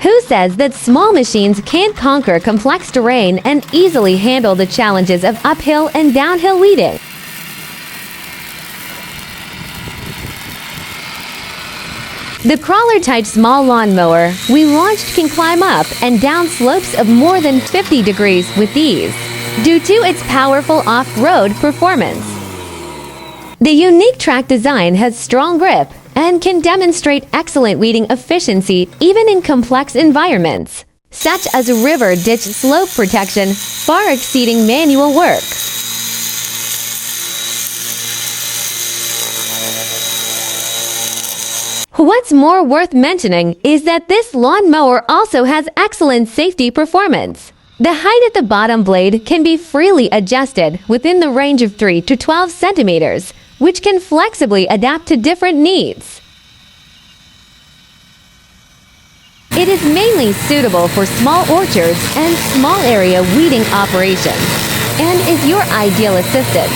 Who says that small machines can't conquer complex terrain and easily handle the challenges of uphill and downhill weeding? The crawler-type small lawnmower we launched can climb up and down slopes of more than 50 degrees with ease, due to its powerful off-road performance. The unique track design has strong grip and can demonstrate excellent weeding efficiency even in complex environments, such as river ditch slope protection, far exceeding manual work. What's more worth mentioning is that this lawnmower also has excellent safety performance. The height at the bottom blade can be freely adjusted within the range of 3 to 12 centimeters, which can flexibly adapt to different needs. It is mainly suitable for small orchards and small area weeding operations, and is your ideal assistant.